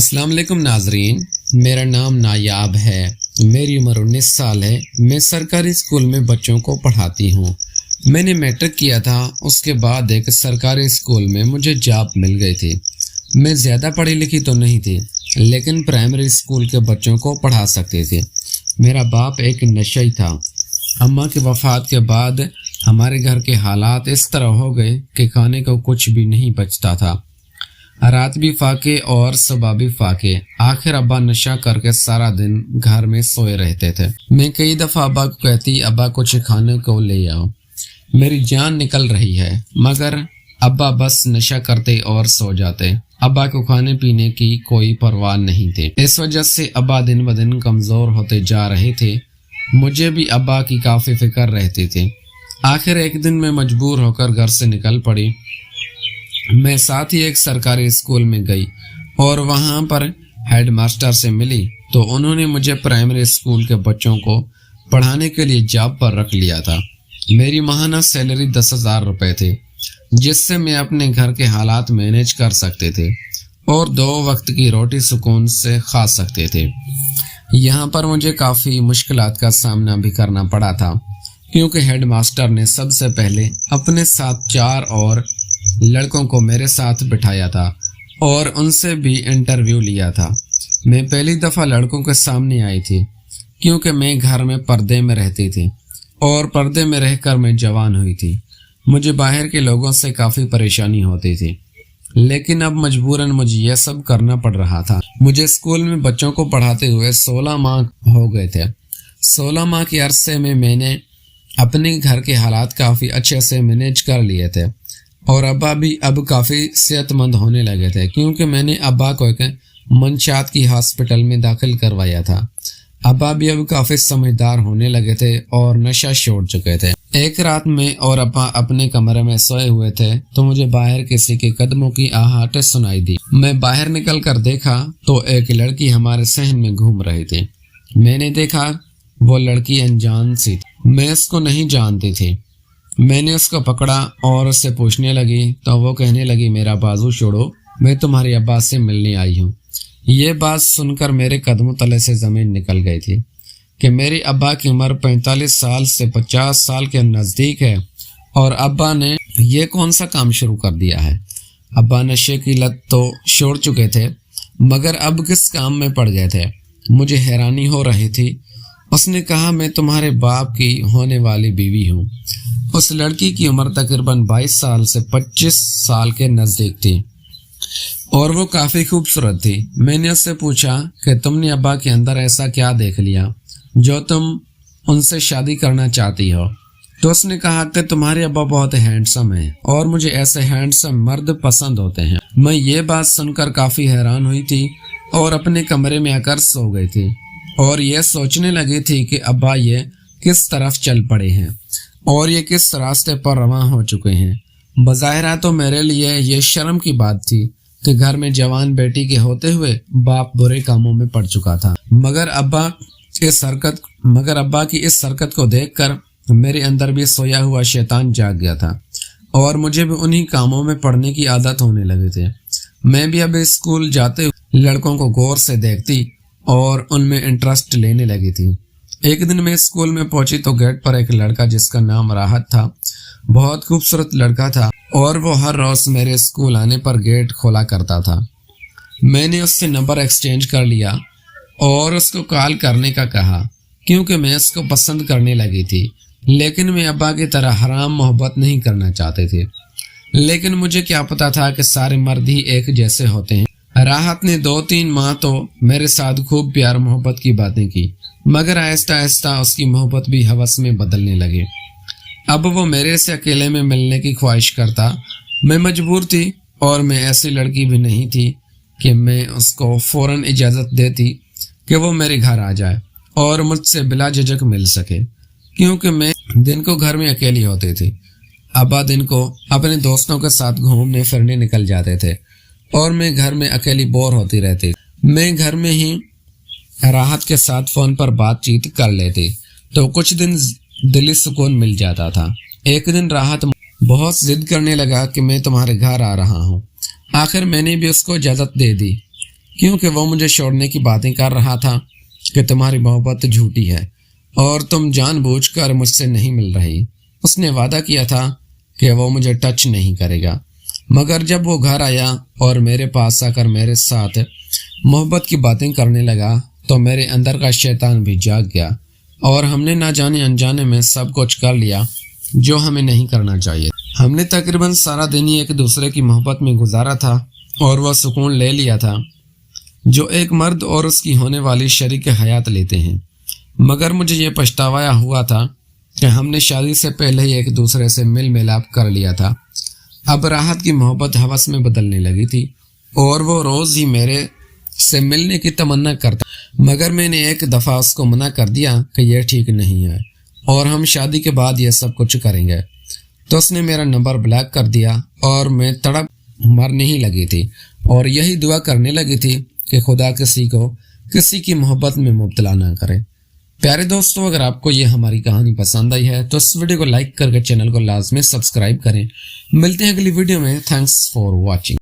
السلام علیکم ناظرین، میرا نام نایاب ہے، میری عمر 19 سال ہے۔ میں سرکاری اسکول میں بچوں کو پڑھاتی ہوں۔ میں نے میٹرک کیا تھا، اس کے بعد ایک سرکاری اسکول میں مجھے جاب مل گئی تھی۔ میں زیادہ پڑھی لکھی تو نہیں تھی، لیکن پرائمری اسکول کے بچوں کو پڑھا سکتی تھی۔ میرا باپ ایک نشئی تھا۔ اماں کی وفات کے بعد ہمارے گھر کے حالات اس طرح ہو گئے کہ کھانے کو کچھ بھی نہیں بچتا تھا، رات بھی فاقے اور صبح بھی فاقے۔ آخر ابا نشہ کر کے سارا دن گھر میں سوئے رہتے تھے۔ میں کئی دفعہ ابا کو کہتی، ابا کچھ کھانے کو لے آؤ، میری جان نکل رہی ہے، مگر ابا بس نشہ کرتے اور سو جاتے۔ ابا کو کھانے پینے کی کوئی پرواہ نہیں تھی۔ اس وجہ سے ابا دن بدن کمزور ہوتے جا رہے تھے۔ مجھے بھی ابا کی کافی فکر رہتی تھی۔ آخر ایک دن میں مجبور ہو کر گھر سے نکل پڑی۔ میں ساتھ ہی ایک سرکاری اسکول میں گئی اور وہاں پر ہیڈ ماسٹر سے ملی تو انہوں نے مجھے پرائمری اسکول کے بچوں کو پڑھانے کے لیے جاب پر رکھ لیا تھا۔ میری ماہانہ سیلری 10,000 روپے تھی، جس سے میں اپنے گھر کے حالات مینیج کر سکتے تھے اور 2 وقت کی روٹی سکون سے کھا سکتے تھے۔ یہاں پر مجھے کافی مشکلات کا سامنا بھی کرنا پڑا تھا، کیونکہ ہیڈ ماسٹر نے سب سے پہلے اپنے ساتھ 4 اور لڑکوں کو میرے ساتھ بٹھایا تھا اور ان سے بھی انٹرویو لیا تھا۔ میں پہلی دفعہ لڑکوں کے سامنے آئی تھی، کیونکہ میں گھر میں پردے میں رہتی تھی اور پردے میں رہ کر میں جوان ہوئی تھی۔ مجھے باہر کے لوگوں سے کافی پریشانی ہوتی تھی، لیکن اب مجبوراً مجھے یہ سب کرنا پڑ رہا تھا۔ مجھے اسکول میں بچوں کو پڑھاتے ہوئے 16 ماہ ہو گئے تھے۔ 16 ماہ کے عرصے میں نے اپنے گھر کے حالات کافی اچھے سے مینیج کر لیے تھے اور ابا بھی اب کافی صحت مند ہونے لگے تھے، کیونکہ میں نے ابا کو ایک منشیات کی ہاسپٹل میں داخل کروایا تھا۔ ابا بھی اب کافی سمجھدار ہونے لگے تھے اور نشہ چھوڑ چکے تھے۔ ایک رات میں اور ابا اپنے کمرے میں سوئے ہوئے تھے تو مجھے باہر کسی کے قدموں کی آہٹ سنائی دی۔ میں باہر نکل کر دیکھا تو ایک لڑکی ہمارے صحن میں گھوم رہی تھی۔ میں نے دیکھا وہ لڑکی انجان سی تھی، میں اس کو نہیں جانتی تھی۔ میں نے اس کو پکڑا اور اس سے پوچھنے لگی تو وہ کہنے لگی، میرا بازو چھوڑو، میں تمہارے ابا سے ملنے آئی ہوں۔ یہ بات سن کر میرے قدموں تلے سے زمین نکل گئی تھی کہ میرے ابا کی عمر 45 سال سے 50 سال کے نزدیک ہے اور ابا نے یہ کون سا کام شروع کر دیا ہے۔ ابا نشے کی لت تو چھوڑ چکے تھے، مگر اب کس کام میں پڑ گئے تھے؟ مجھے حیرانی ہو رہی تھی۔ اس نے کہا، میں تمہارے باپ کی ہونے والی بیوی ہوں۔ اس لڑکی کی عمر تقریباً 22 سال سے 25 سال کے نزدیک تھی اور وہ کافی خوبصورت تھی۔ میں نے اس سے پوچھا کہ تم نے ابا کے اندر ایسا کیا دیکھ لیا جو تم ان سے شادی کرنا چاہتی ہو؟ تو اس نے کہا کہ تمہارے ابا بہت ہینڈسم ہیں اور مجھے ایسے ہینڈسم مرد پسند ہوتے ہیں۔ میں یہ بات سن کر کافی حیران ہوئی تھی اور اپنے کمرے میں آ کر سو گئی تھی اور یہ سوچنے لگی تھی کہ ابا یہ کس طرف چل پڑے ہیں اور یہ کس راستے پر رواں ہو چکے ہیں۔ بظاہر تو میرے لیے یہ شرم کی بات تھی کہ گھر میں جوان بیٹی کے ہوتے ہوئے باپ برے کاموں میں پڑ چکا تھا، مگر ابا کی اس حرکت کو دیکھ کر میرے اندر بھی سویا ہوا شیطان جاگ گیا تھا اور مجھے بھی انہی کاموں میں پڑنے کی عادت ہونے لگی تھی۔ میں بھی اب اسکول جاتے ہوئے لڑکوں کو غور سے دیکھتی اور ان میں انٹرسٹ لینے لگی تھی۔ ایک دن میں اسکول میں پہنچی تو گیٹ پر ایک لڑکا جس کا نام راحت تھا، بہت خوبصورت لڑکا تھا اور وہ ہر روز میرے اسکول آنے پر گیٹ کھولا کرتا تھا۔ میں نے اس سے نمبر ایکسچینج کر لیا اور اس کو کال کرنے کا کہا، کیونکہ میں اس کو پسند کرنے لگی تھی، لیکن میں ابا کی طرح حرام محبت نہیں کرنا چاہتے تھے۔ لیکن مجھے کیا پتا تھا کہ سارے مرد ہی ایک جیسے ہوتے ہیں۔ راحت نے 2-3 ماہ تو میرے ساتھ خوب پیار محبت کی باتیں کی، مگر آہستہ آہستہ اس کی محبت بھی ہوس میں بدلنے لگی۔ اب وہ میرے سے اکیلے میں ملنے کی خواہش کرتا۔ میں مجبور تھی اور میں ایسی لڑکی بھی نہیں تھی کہ میں اس کو فوراً اجازت دیتی کہ وہ میرے گھر آ جائے اور مجھ سے بلا جھجک مل سکے، کیونکہ میں دن کو گھر میں اکیلی ہوتی تھی۔ ابا دن کو اپنے دوستوں کے ساتھ گھومنے پھرنے نکل جاتے تھے اور میں گھر میں اکیلی بور ہوتی رہتی۔ میں گھر میں ہی راحت کے ساتھ فون پر بات چیت کر لیتی تو کچھ دن دلی سکون مل جاتا تھا۔ ایک دن راحت بہت ضد کرنے لگا کہ میں تمہارے گھر آ رہا ہوں۔ آخر میں نے بھی اس کو اجازت دے دی، کیونکہ وہ مجھے چھوڑنے کی باتیں کر رہا تھا کہ تمہاری محبت جھوٹی ہے اور تم جان بوجھ کر مجھ سے نہیں مل رہی۔ اس نے وعدہ کیا تھا کہ وہ مجھے ٹچ نہیں کرے گا، مگر جب وہ گھر آیا اور میرے پاس آ کر میرے ساتھ محبت کی باتیں کرنے لگا تو میرے اندر کا شیطان بھی جاگ گیا اور ہم نے نہ جانے انجانے میں سب کچھ کر لیا جو ہمیں نہیں کرنا چاہیے۔ ہم نے تقریباً سارا دن ہی ایک دوسرے کی محبت میں گزارا تھا اور وہ سکون لے لیا تھا جو ایک مرد اور اس کی ہونے والی شریک حیات لیتے ہیں، مگر مجھے یہ پچھتاوا ہوا تھا کہ ہم نے شادی سے پہلے ہی ایک دوسرے سے مل ملاپ کر لیا تھا۔ اب راحت کی محبت ہوس میں بدلنے لگی تھی اور وہ روز ہی میرے سے ملنے کی تمنا کرتا، مگر میں نے ایک دفعہ اس کو منع کر دیا کہ یہ ٹھیک نہیں ہے اور ہم شادی کے بعد یہ سب کچھ کریں گے، تو اس نے میرا نمبر بلاک کر دیا اور میں تڑپ مرنے ہی لگی تھی اور یہی دعا کرنے لگی تھی کہ خدا کسی کو کسی کی محبت میں مبتلا نہ کرے۔ پیارے دوستو، اگر آپ کو یہ ہماری کہانی پسند آئی ہے تو اس ویڈیو کو لائک کر کے چینل کو لازمی سبسکرائب کریں۔ ملتے ہیں اگلی ویڈیو میں۔ Thanks for watching.